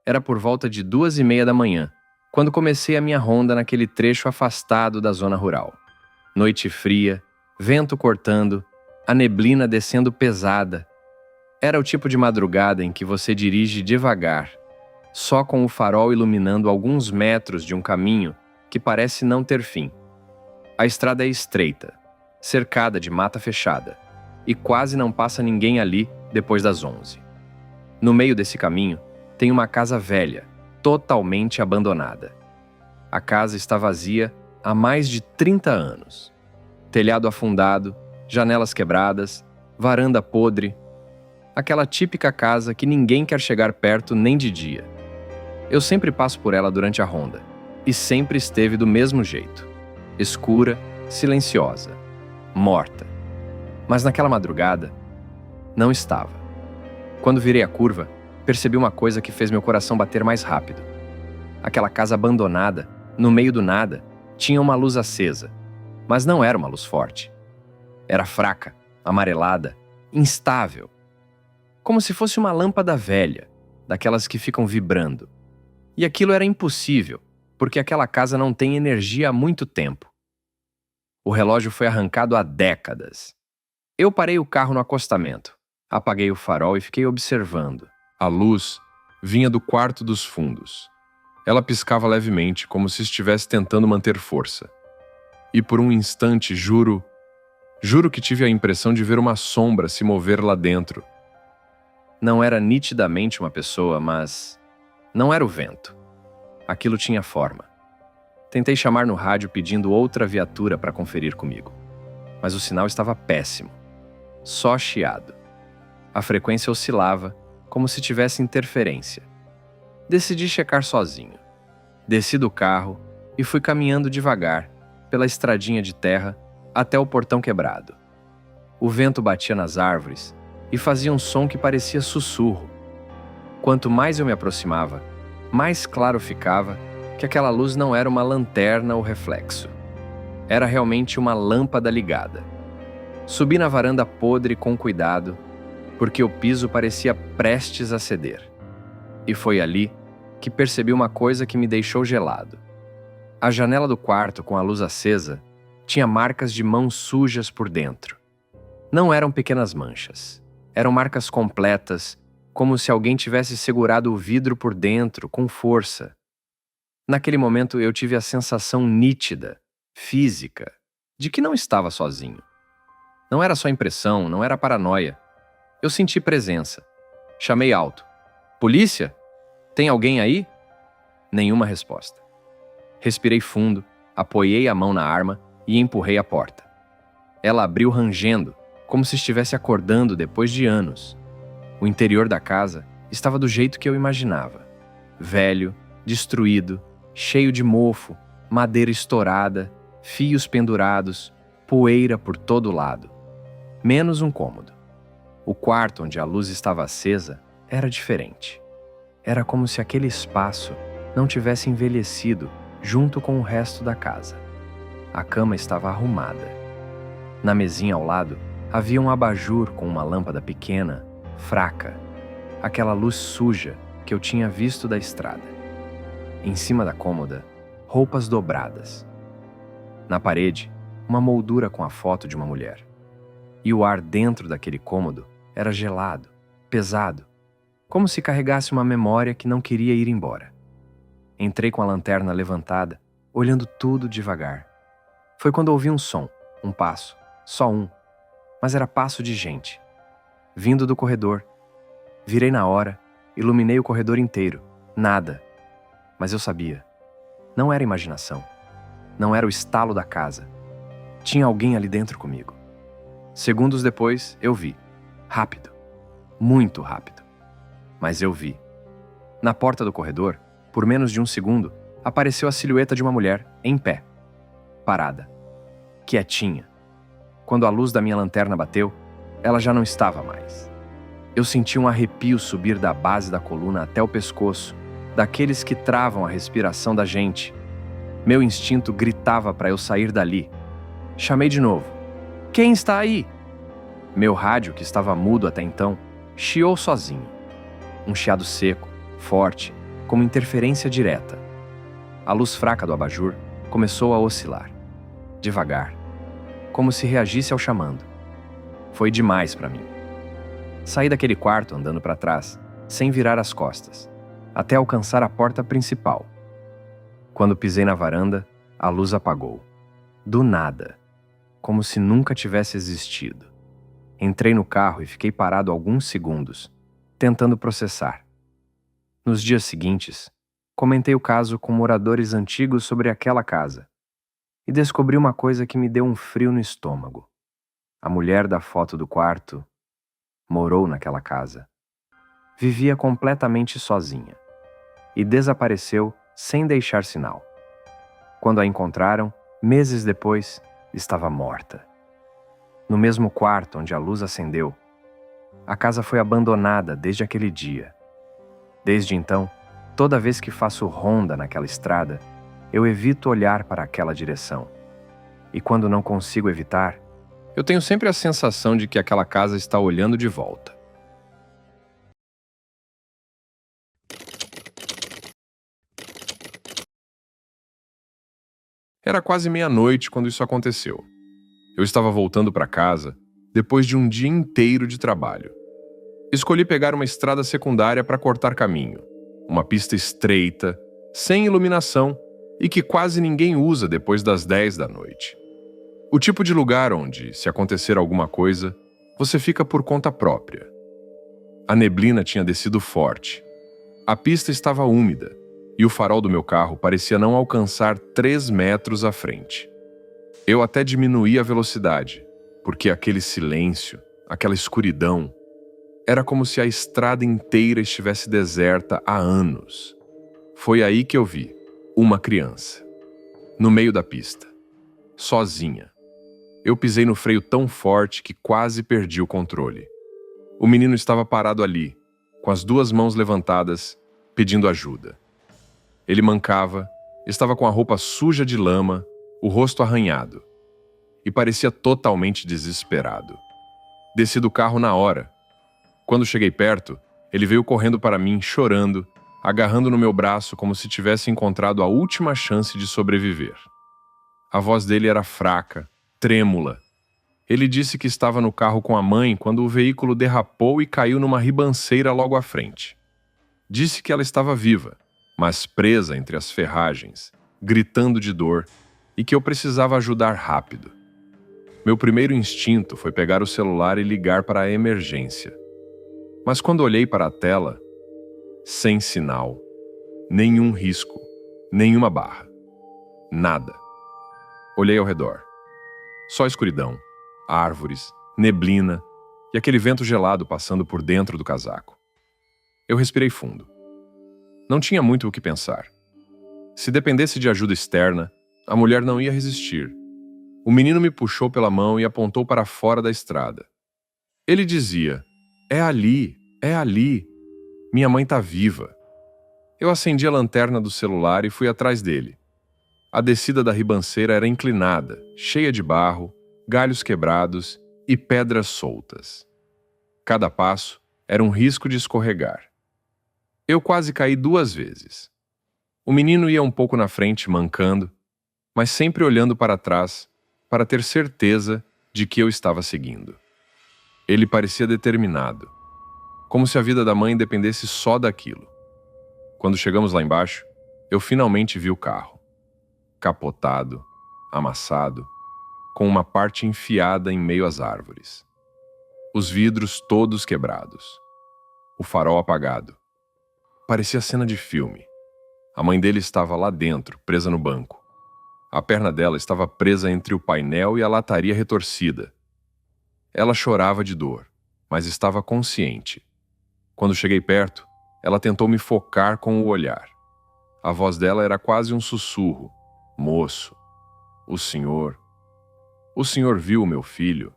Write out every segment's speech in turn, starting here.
Era por volta de 2h30 da manhã, quando comecei a minha ronda naquele trecho afastado da zona rural. Noite fria, vento cortando, a neblina descendo pesada. Era o tipo de madrugada em que você dirige devagar, só com o farol iluminando alguns metros de um caminho que parece não ter fim. A estrada é estreita, cercada de mata fechada, e quase não passa ninguém ali depois das 11. No meio desse caminho, tem uma casa velha, totalmente abandonada. A casa está vazia há mais de 30 anos. Telhado afundado, janelas quebradas, varanda podre. Aquela típica casa que ninguém quer chegar perto nem de dia. Eu sempre passo por ela durante a ronda, e sempre esteve do mesmo jeito. Escura, silenciosa, morta. Mas naquela madrugada, não estava. Quando virei a curva, percebi uma coisa que fez meu coração bater mais rápido. Aquela casa abandonada, no meio do nada, tinha uma luz acesa, mas não era uma luz forte. Era fraca, amarelada, instável. Como se fosse uma lâmpada velha, daquelas que ficam vibrando. E aquilo era impossível, porque aquela casa não tem energia há muito tempo. O relógio foi arrancado há décadas. Eu parei o carro no acostamento, apaguei o farol e fiquei observando. A luz vinha do quarto dos fundos. Ela piscava levemente, como se estivesse tentando manter força. E por um instante, juro que tive a impressão de ver uma sombra se mover lá dentro. Não era nitidamente uma pessoa, mas não era o vento. Aquilo tinha forma. Tentei chamar no rádio pedindo outra viatura para conferir comigo, mas o sinal estava péssimo. Só chiado. A frequência oscilava, como se tivesse interferência. Decidi checar sozinho. Desci do carro e fui caminhando devagar, pela estradinha de terra, até o portão quebrado. O vento batia nas árvores e fazia um som que parecia sussurro. Quanto mais eu me aproximava, mais claro ficava que aquela luz não era uma lanterna ou reflexo. Era realmente uma lâmpada ligada. Subi na varanda podre com cuidado, porque o piso parecia prestes a ceder. E foi ali que percebi uma coisa que me deixou gelado. A janela do quarto com a luz acesa tinha marcas de mãos sujas por dentro. Não eram pequenas manchas. Eram marcas completas, como se alguém tivesse segurado o vidro por dentro com força. Naquele momento eu tive a sensação nítida, física, de que não estava sozinho. Não era só impressão, não era paranoia. Eu senti presença. Chamei alto. Polícia? Tem alguém aí? Nenhuma resposta. Respirei fundo, apoiei a mão na arma e empurrei a porta. Ela abriu rangendo, como se estivesse acordando depois de anos. O interior da casa estava do jeito que eu imaginava. Velho, destruído, cheio de mofo, madeira estourada, fios pendurados, poeira por todo lado. Menos um cômodo. O quarto onde a luz estava acesa era diferente. Era como se aquele espaço não tivesse envelhecido junto com o resto da casa. A cama estava arrumada. Na mesinha ao lado havia um abajur com uma lâmpada pequena, fraca, aquela luz suja que eu tinha visto da estrada. Em cima da cômoda, roupas dobradas. Na parede, uma moldura com a foto de uma mulher. E o ar dentro daquele cômodo era gelado, pesado, como se carregasse uma memória que não queria ir embora. Entrei com a lanterna levantada, olhando tudo devagar. Foi quando ouvi um som, um passo, só um, mas era passo de gente. Vindo do corredor. Virei na hora, iluminei o corredor inteiro. Nada. Mas eu sabia. Não era imaginação. Não era o estalo da casa. Tinha alguém ali dentro comigo. Segundos depois, eu vi. Rápido. Muito rápido. Mas eu vi. Na porta do corredor, por menos de um segundo, apareceu a silhueta de uma mulher, em pé. Parada. Quietinha. Quando a luz da minha lanterna bateu, ela já não estava mais. Eu senti um arrepio subir da base da coluna até o pescoço, daqueles que travam a respiração da gente. Meu instinto gritava para eu sair dali. Chamei de novo. Quem está aí? Meu rádio, que estava mudo até então, chiou sozinho. Um chiado seco, forte, como interferência direta. A luz fraca do abajur começou a oscilar, devagar, como se reagisse ao chamando. Foi demais para mim. Saí daquele quarto andando para trás, sem virar as costas, até alcançar a porta principal. Quando pisei na varanda, a luz apagou. Do nada, como se nunca tivesse existido. Entrei no carro e fiquei parado alguns segundos, tentando processar. Nos dias seguintes, comentei o caso com moradores antigos sobre aquela casa e descobri uma coisa que me deu um frio no estômago. A mulher da foto do quarto morou naquela casa. Vivia completamente sozinha e desapareceu sem deixar sinal. Quando a encontraram, meses depois, estava morta. No mesmo quarto onde a luz acendeu, a casa foi abandonada desde aquele dia. Desde então, toda vez que faço ronda naquela estrada, eu evito olhar para aquela direção. E quando não consigo evitar, eu tenho sempre a sensação de que aquela casa está olhando de volta. Era quase meia-noite quando isso aconteceu. Eu estava voltando para casa depois de um dia inteiro de trabalho. Escolhi pegar uma estrada secundária para cortar caminho. Uma pista estreita, sem iluminação e que quase ninguém usa depois das 10 da noite. O tipo de lugar onde, se acontecer alguma coisa, você fica por conta própria. A neblina tinha descido forte. A pista estava úmida e o farol do meu carro parecia não alcançar 3 metros à frente. Eu até diminuí a velocidade, porque aquele silêncio, aquela escuridão, era como se a estrada inteira estivesse deserta há anos. Foi aí que eu vi uma criança, no meio da pista, sozinha. Eu pisei no freio tão forte que quase perdi o controle. O menino estava parado ali, com as 2 mãos levantadas, pedindo ajuda. Ele mancava, estava com a roupa suja de lama, o rosto arranhado, e parecia totalmente desesperado. Desci do carro na hora. Quando cheguei perto, ele veio correndo para mim, chorando, agarrando no meu braço como se tivesse encontrado a última chance de sobreviver. A voz dele era fraca, trêmula. Ele disse que estava no carro com a mãe quando o veículo derrapou e caiu numa ribanceira logo à frente. Disse que ela estava viva, mas presa entre as ferragens, gritando de dor, e que eu precisava ajudar rápido. Meu primeiro instinto foi pegar o celular e ligar para a emergência. Mas quando olhei para a tela, sem sinal, nenhum risco, nenhuma barra, nada. Olhei ao redor. Só escuridão, árvores, neblina e aquele vento gelado passando por dentro do casaco. Eu respirei fundo. Não tinha muito o que pensar. Se dependesse de ajuda externa, a mulher não ia resistir. O menino me puxou pela mão e apontou para fora da estrada. Ele dizia: é ali, minha mãe tá viva. Eu acendi a lanterna do celular e fui atrás dele. A descida da ribanceira era inclinada, cheia de barro, galhos quebrados e pedras soltas. Cada passo era um risco de escorregar. Eu quase caí 2 vezes. O menino ia um pouco na frente, mancando, mas sempre olhando para trás, para ter certeza de que eu estava seguindo. Ele parecia determinado, como se a vida da mãe dependesse só daquilo. Quando chegamos lá embaixo, eu finalmente vi o carro. Capotado, amassado, com uma parte enfiada em meio às árvores. Os vidros todos quebrados. O farol apagado. Parecia cena de filme. A mãe dele estava lá dentro, presa no banco. A perna dela estava presa entre o painel e a lataria retorcida. Ela chorava de dor, mas estava consciente. Quando cheguei perto, ela tentou me focar com o olhar. A voz dela era quase um sussurro. Moço, o senhor viu o meu filho?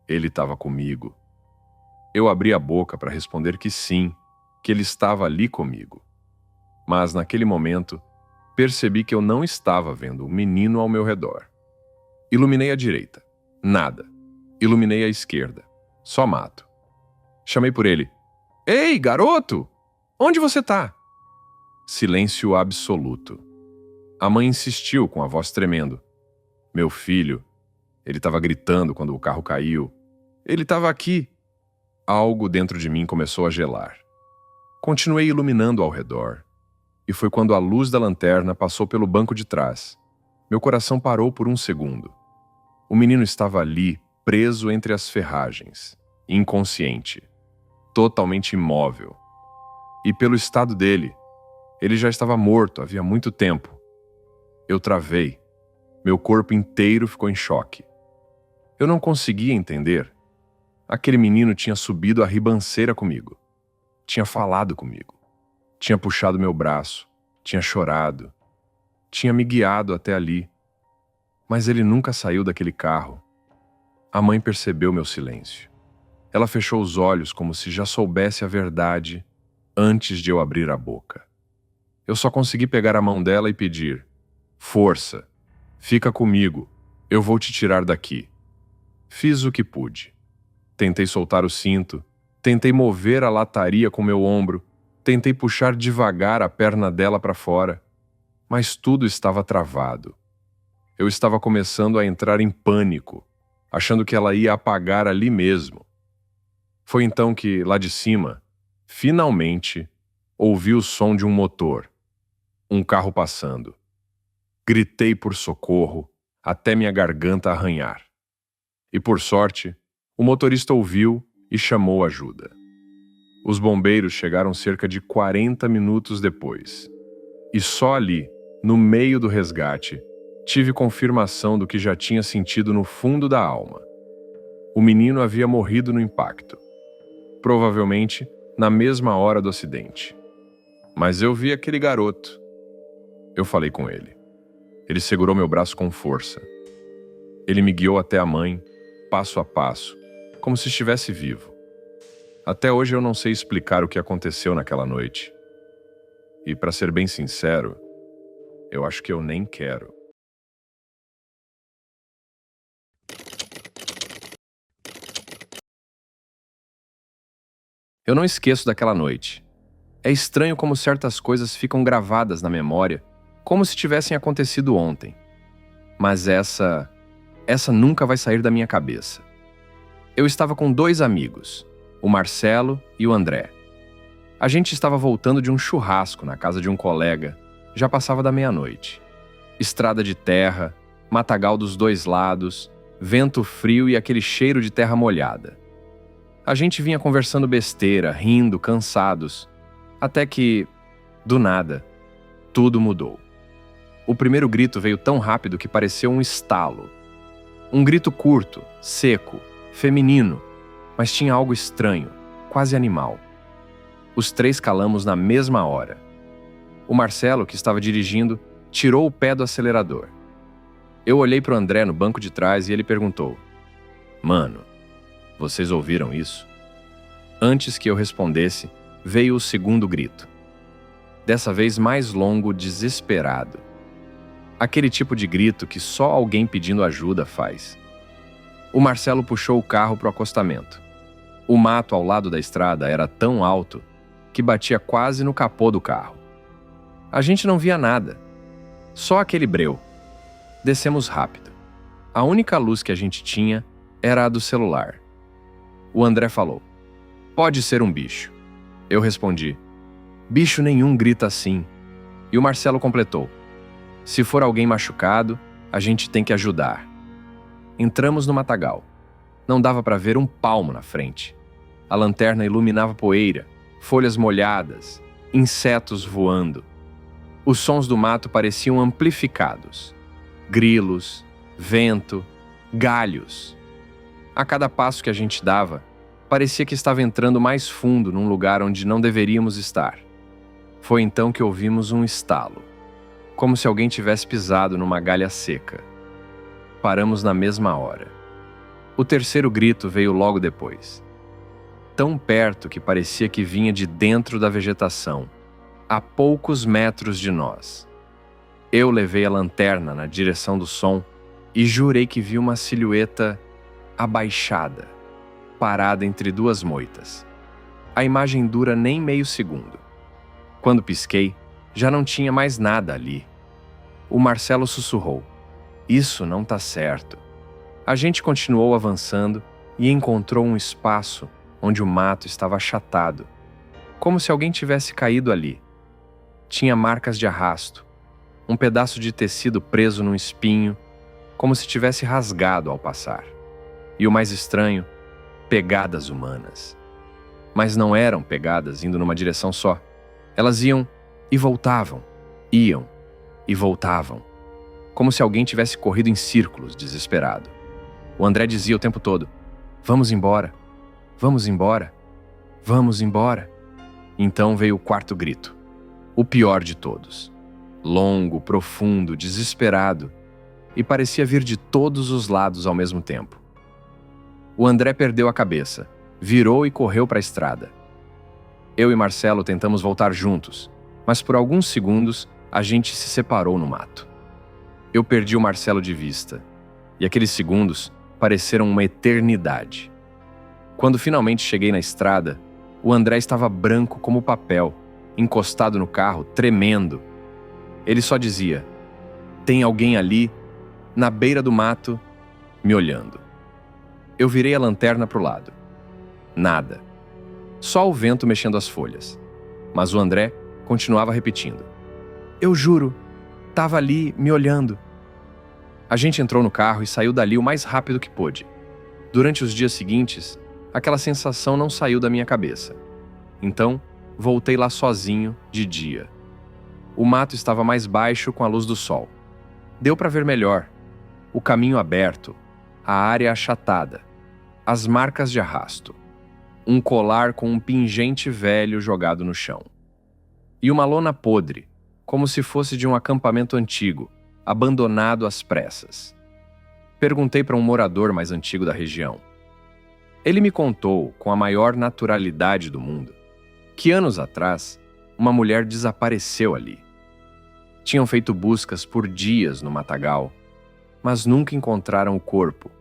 Ele estava comigo. Eu abri a boca para responder que sim, que ele estava ali comigo. Mas, naquele momento, percebi que eu não estava vendo o menino ao meu redor. Iluminei a direita. Nada. Iluminei a esquerda. Só mato. Chamei por ele. Ei, garoto! Onde você tá? Silêncio absoluto. A mãe insistiu com a voz tremendo. Meu filho, ele estava gritando quando o carro caiu. Ele estava aqui. Algo dentro de mim começou a gelar. Continuei iluminando ao redor. E foi quando a luz da lanterna passou pelo banco de trás. Meu coração parou por um segundo. O menino estava ali, preso entre as ferragens, inconsciente, totalmente imóvel. E pelo estado dele, ele já estava morto havia muito tempo. Eu travei. Meu corpo inteiro ficou em choque. Eu não conseguia entender. Aquele menino tinha subido a ribanceira comigo. Tinha falado comigo. Tinha puxado meu braço. Tinha chorado. Tinha me guiado até ali. Mas ele nunca saiu daquele carro. A mãe percebeu meu silêncio. Ela fechou os olhos como se já soubesse a verdade antes de eu abrir a boca. Eu só consegui pegar a mão dela e pedir: força, fica comigo, eu vou te tirar daqui. Fiz o que pude. Tentei soltar o cinto, tentei mover a lataria com meu ombro, tentei puxar devagar a perna dela para fora, mas tudo estava travado. Eu estava começando a entrar em pânico, achando que ela ia apagar ali mesmo. Foi então que, lá de cima, finalmente, ouvi o som de um motor. Um carro passando. Gritei por socorro, até minha garganta arranhar. E por sorte, o motorista ouviu e chamou ajuda. Os bombeiros chegaram cerca de 40 minutos depois. E só ali, no meio do resgate, tive confirmação do que já tinha sentido no fundo da alma. O menino havia morrido no impacto. Provavelmente, na mesma hora do acidente. Mas eu vi aquele garoto. Eu falei com ele. Ele segurou meu braço com força. Ele me guiou até a mãe, passo a passo, como se estivesse vivo. Até hoje eu não sei explicar o que aconteceu naquela noite. E, para ser bem sincero, eu acho que eu nem quero. Eu não esqueço daquela noite. É estranho como certas coisas ficam gravadas na memória, como se tivessem acontecido ontem. Mas essa nunca vai sair da minha cabeça. Eu estava com 2 amigos, o Marcelo e o André. A gente estava voltando de um churrasco na casa de um colega, já passava da meia-noite. Estrada de terra, matagal dos 2 lados, vento frio e aquele cheiro de terra molhada. A gente vinha conversando besteira, rindo, cansados, até que, do nada, tudo mudou. O primeiro grito veio tão rápido que pareceu um estalo. Um grito curto, seco, feminino, mas tinha algo estranho, quase animal. Os 3 calamos na mesma hora. O Marcelo, que estava dirigindo, tirou o pé do acelerador. Eu olhei para o André no banco de trás e ele perguntou: "Mano, vocês ouviram isso?" Antes que eu respondesse, veio o segundo grito. Dessa vez mais longo, desesperado. Aquele tipo de grito que só alguém pedindo ajuda faz. O Marcelo puxou o carro para o acostamento. O mato ao lado da estrada era tão alto que batia quase no capô do carro. A gente não via nada, só aquele breu. Descemos rápido. A única luz que a gente tinha era a do celular. O André falou: "Pode ser um bicho." Eu respondi: "Bicho nenhum grita assim." E o Marcelo completou: "Se for alguém machucado, a gente tem que ajudar." Entramos no matagal. Não dava para ver um palmo na frente. A lanterna iluminava poeira, folhas molhadas, insetos voando. Os sons do mato pareciam amplificados. Grilos, vento, galhos. A cada passo que a gente dava, parecia que estava entrando mais fundo num lugar onde não deveríamos estar. Foi então que ouvimos um estalo, como se alguém tivesse pisado numa galha seca. Paramos na mesma hora. O terceiro grito veio logo depois. Tão perto que parecia que vinha de dentro da vegetação, a poucos metros de nós. Eu levei a lanterna na direção do som e jurei que vi uma silhueta abaixada, parada entre 2 moitas. A imagem dura nem meio segundo. Quando pisquei, Já não tinha mais nada ali. O Marcelo sussurrou: "Isso não tá certo." A gente continuou avançando e encontrou um espaço onde o mato estava achatado, como se alguém tivesse caído ali. Tinha marcas de arrasto, um pedaço de tecido preso num espinho, como se tivesse rasgado ao passar. E o mais estranho, pegadas humanas. Mas não eram pegadas indo numa direção só. Elas iam e voltavam, iam e voltavam, como se alguém tivesse corrido em círculos, desesperado. O André dizia o tempo todo: "Vamos embora, vamos embora, vamos embora." Então veio o quarto grito, o pior de todos. Longo, profundo, desesperado, e parecia vir de todos os lados ao mesmo tempo. O André perdeu a cabeça, virou e correu para a estrada. Eu e Marcelo tentamos voltar juntos, mas por alguns segundos a gente se separou no mato. Eu perdi o Marcelo de vista, e aqueles segundos pareceram uma eternidade. Quando finalmente cheguei na estrada, o André estava branco como papel, encostado no carro, tremendo. Ele só dizia: "Tem alguém ali, na beira do mato, me olhando." Eu virei a lanterna para o lado. Nada. Só o vento mexendo as folhas. Mas o André continuava repetindo: "Eu juro, tava ali, me olhando." A gente entrou no carro e saiu dali o mais rápido que pôde. Durante os dias seguintes, aquela sensação não saiu da minha cabeça. Então, voltei lá sozinho, de dia. O mato estava mais baixo com a luz do sol. Deu para ver melhor. O caminho aberto, a área achatada, as marcas de arrasto, um colar com um pingente velho jogado no chão. E uma lona podre, como se fosse de um acampamento antigo, abandonado às pressas. Perguntei para um morador mais antigo da região. Ele me contou, com a maior naturalidade do mundo, que anos atrás, uma mulher desapareceu ali. Tinham feito buscas por dias no matagal, mas nunca encontraram o corpo.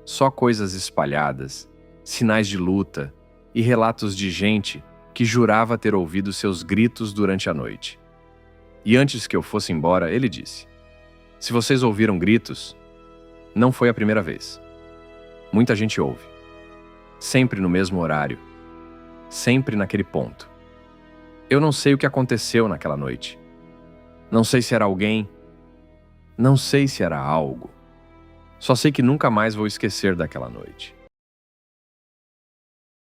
Só coisas espalhadas, sinais de luta e relatos de gente que jurava ter ouvido seus gritos durante a noite. E antes que eu fosse embora, ele disse: "Se vocês ouviram gritos, não foi a primeira vez. Muita gente ouve. Sempre no mesmo horário. Sempre naquele ponto. Eu não sei o que aconteceu naquela noite. Não sei se era alguém. Não sei se era algo. Só sei que nunca mais vou esquecer daquela noite."